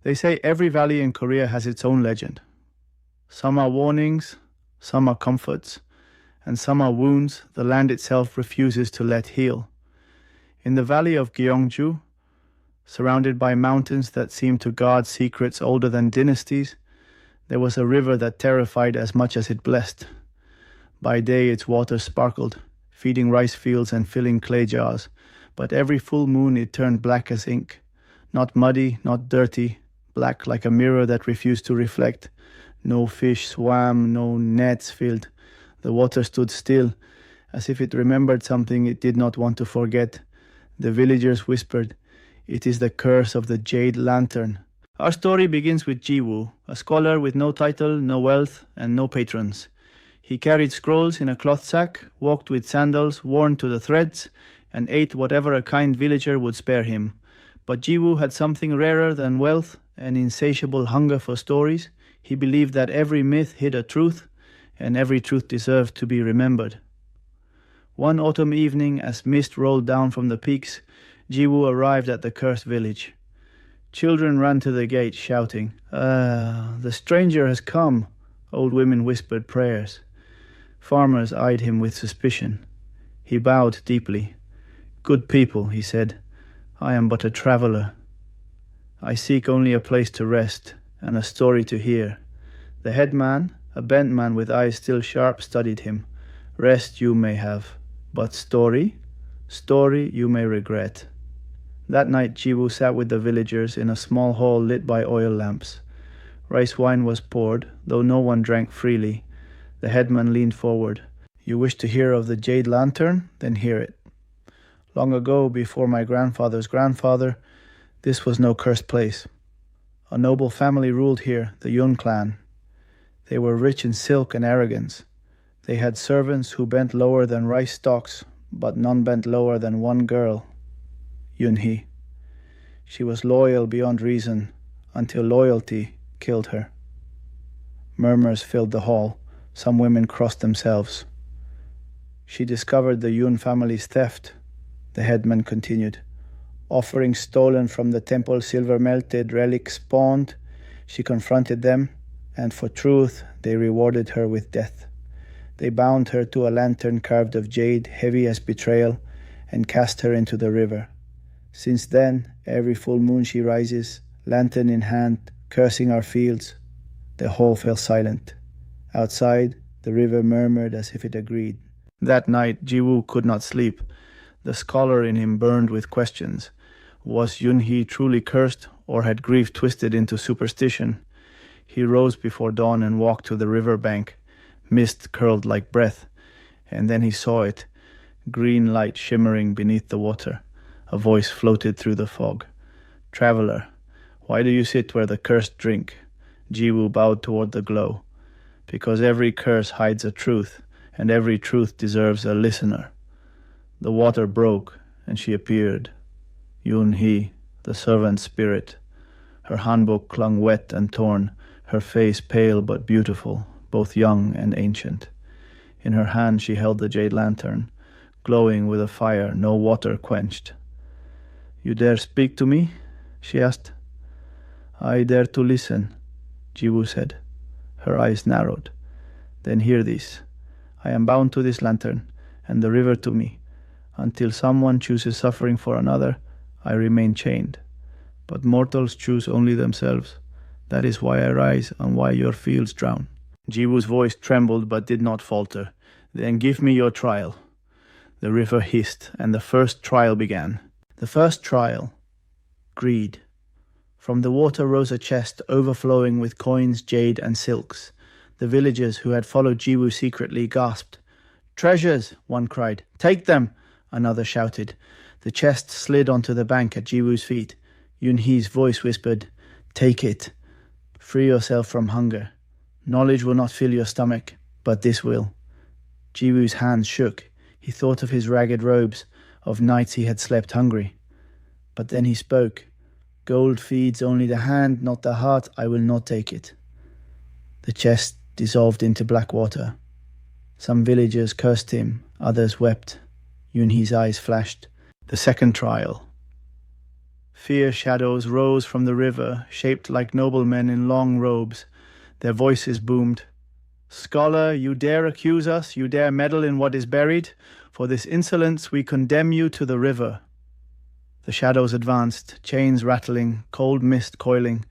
They say every valley in Korea has its own legend. Some are warnings, some are comforts, and some are wounds the land itself refuses to let heal. In the valley of Gyeongju, surrounded by mountains that seemed to guard secrets older than dynasties, there was a river that terrified as much as it blessed. By day its waters sparkled, feeding rice fields and filling clay jars, but every full moon it turned black as ink. Not muddy, not dirty, black like a mirror that refused to reflect. No fish swam, no nets filled. The water stood still, as if it remembered something it did not want to forget. The villagers whispered, "It is the curse of the Jade Lantern." Our story begins with Jiwoo, a scholar with no title, no wealth, and no patrons. He carried scrolls in a cloth sack, walked with sandals worn to the threads, and ate whatever a kind villager would spare him. But Jiwoo had something rarer than wealth, an insatiable hunger for stories. He believed that every myth hid a truth, and every truth deserved to be remembered. One autumn evening, as mist rolled down from the peaks, Jiwoo arrived at the cursed village. Children ran to the gate, shouting, the stranger has come." Old women whispered prayers. Farmers eyed him with suspicion. He bowed deeply. "Good people," he said, "I am but a traveler. I seek only a place to rest and a story to hear." The headman, a bent man with eyes still sharp, studied him. "Rest you may have, but story? Story you may regret." That night Jiwoo sat with the villagers in a small hall lit by oil lamps. Rice wine was poured, though no one drank freely. The headman leaned forward. "You wish to hear of the Jade Lantern? Then hear it. Long ago, before my grandfather's grandfather, this was no cursed place. A noble family ruled here, the Yun clan. They were rich in silk and arrogance. They had servants who bent lower than rice stalks, but none bent lower than one girl, Yun-hee. She was loyal beyond reason, until loyalty killed her." Murmurs filled the hall. Some women crossed themselves. "She discovered the Yun family's theft," the headman continued. "Offerings stolen from the temple silver melted relics spawned. She confronted them, and for truth they rewarded her with death. They bound her to a lantern carved of jade, heavy as betrayal, and cast her into the river. Since then, every full moon she rises, lantern in hand, cursing our fields." The hall fell silent. Outside, the river murmured as if it agreed. That night, Jiwoo could not sleep. The scholar in him burned with questions. Was Yun-hee truly cursed, or had grief twisted into superstition? He rose before dawn and walked to the river bank. Mist curled like breath, and then he saw it, green light shimmering beneath the water. A voice floated through the fog. "Traveler, why do you sit where the cursed drink?" Jiwoo bowed toward the glow. "Because every curse hides a truth, and every truth deserves a listener." The water broke, and she appeared. Yun-hee, the servant spirit. Her handbook clung wet and torn, her face pale but beautiful, both young and ancient. In her hand she held the jade lantern, glowing with a fire no water quenched. "You dare speak to me?" she asked. "I dare to listen," Jiwoo said. Her eyes narrowed. "Then hear this. I am bound to this lantern, and the river to me. Until someone chooses suffering for another, I remain chained. But mortals choose only themselves. That is why I rise and why your fields drown." Jiwoo's voice trembled but did not falter. "Then give me your trial." The river hissed, and the first trial began. The first trial. Greed. From the water rose a chest overflowing with coins, jade, and silks. The villagers who had followed Jiwoo secretly gasped. "Treasures!" one cried. "Take them!" another shouted. The chest slid onto the bank at Jiwoo's feet. Yun-hee's voice whispered, "Take it. Free yourself from hunger. Knowledge will not fill your stomach, but this will." Jiwoo's hands shook. He thought of his ragged robes, of nights he had slept hungry. But then he spoke. "Gold feeds only the hand, not the heart. I will not take it." The chest dissolved into black water. Some villagers cursed him, others wept. Yun-hee's eyes flashed. The second trial. Fierce shadows rose from the river, shaped like noblemen in long robes. Their voices boomed. Scholar, you dare accuse us, you dare meddle in what is buried? For this insolence we condemn you to the river. The shadows advanced, chains rattling, cold mist coiling.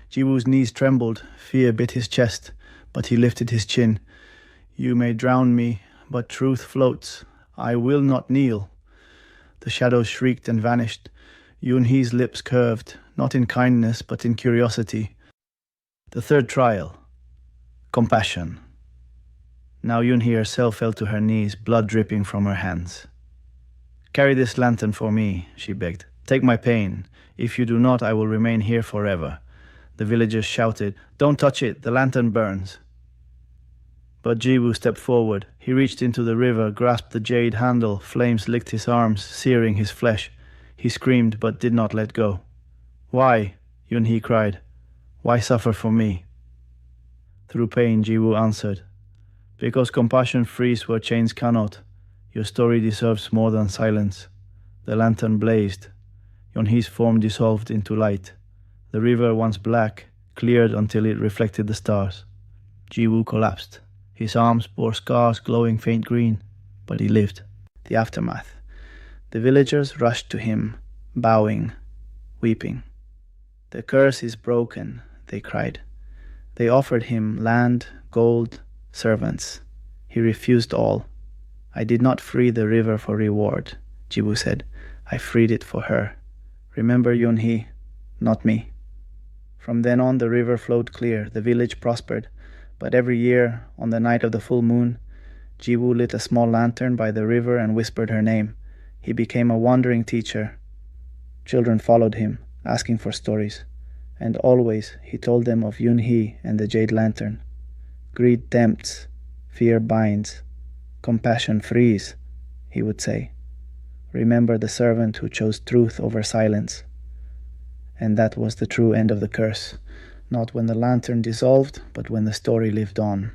Jiwoo's knees trembled, fear bit his chest, but he lifted his chin. You may drown me, but truth floats. I will not kneel. The shadows shrieked and vanished. Yoon-hee's lips curved, not in kindness, but in curiosity. The third trial. Compassion. Now Yoon-hee herself fell to her knees, blood dripping from her hands. Carry this lantern for me, she begged. Take my pain. If you do not, I will remain here forever. The villagers shouted, Don't touch it, the lantern burns. But Jiwoo stepped forward. He reached into the river, grasped the jade handle. Flames licked his arms, searing his flesh. He screamed, but did not let go. Why? Yoon-hee cried. Why suffer for me? Through pain, Jiwoo answered. Because compassion frees where chains cannot. Your story deserves more than silence. The lantern blazed. Yoon-hee's form dissolved into light. The river, once black, cleared until it reflected the stars. Jiwoo collapsed. His arms bore scars glowing faint green, but he lived. The aftermath. The villagers rushed to him, bowing, weeping. The curse is broken, they cried. They offered him land, gold, servants. He refused all. I did not free the river for reward, Jiwoo said. I freed it for her. Remember Yoon-hee, not me. From then on the river flowed clear, the village prospered. But every year, on the night of the full moon, Jiwoo lit a small lantern by the river and whispered her name. He became a wandering teacher. Children followed him, asking for stories. And always he told them of Yoon-hee and the Jade Lantern. Greed tempts, fear binds, compassion frees, he would say. Remember the servant who chose truth over silence. And that was the true end of the curse. Not when the lantern dissolved, but when the story lived on.